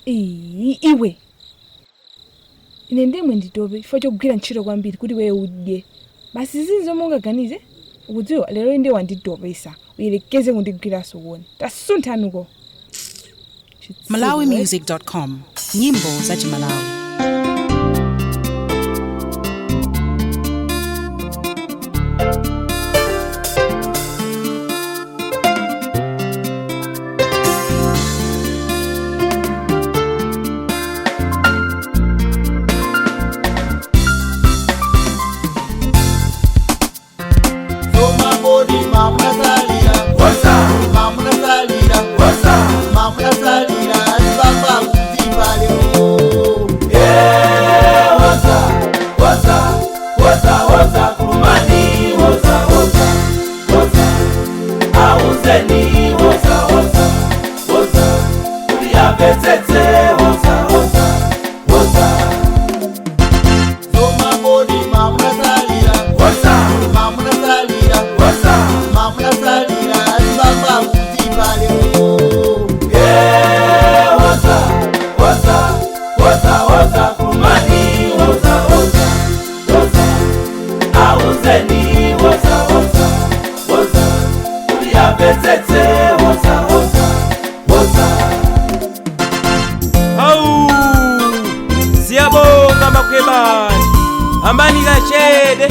Iwe. Ine ndemwe nditope chifukwa chokugwira ntchito kwambiri kuti wewe udye. Basi zizomwe ungaganize ukudziwa lero inde wanditopesa uyelekeze kundigwiraso kuona. Tasunthanu. MalawiMusic.com. Nyimbo za Malawi. Ambanika chede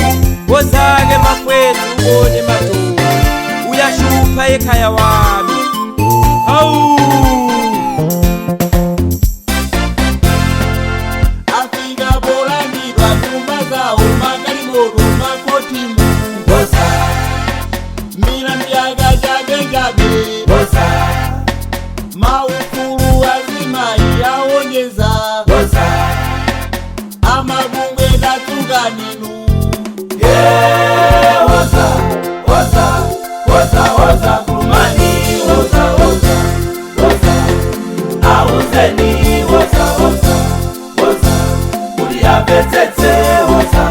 wozake mafwetu ubone matovu uyashupha ekhaya wami. Afika bolandidwa nyumba zawo makalimoto makotimu bosa mina mjaga jabe bosa maufuru azimai yaonyeza bosa amabungwe ninu woza kumani woza auzeni woza uliyapetete woza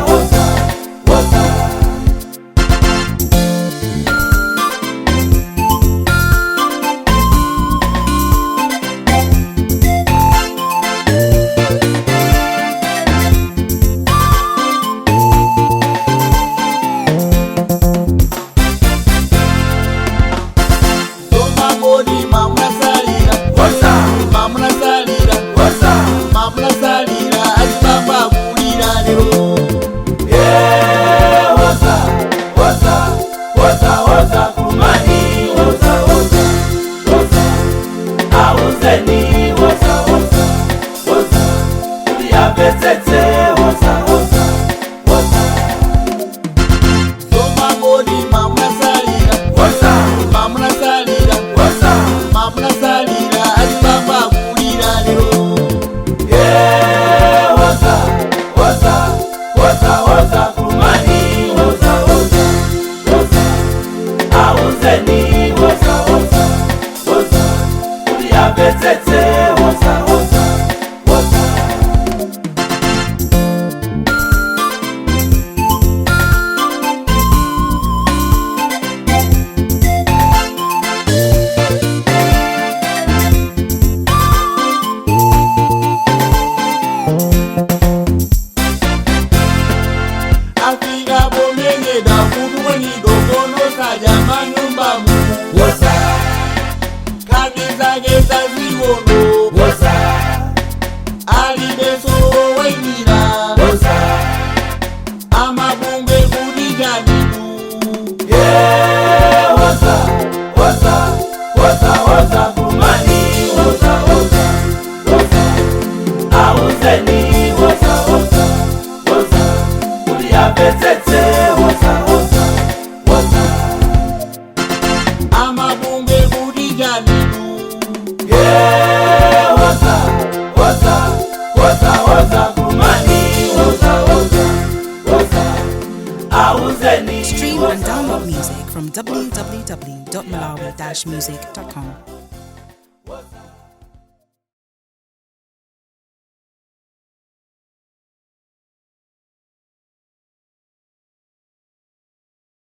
Stream and download music from www.malawi-music.com.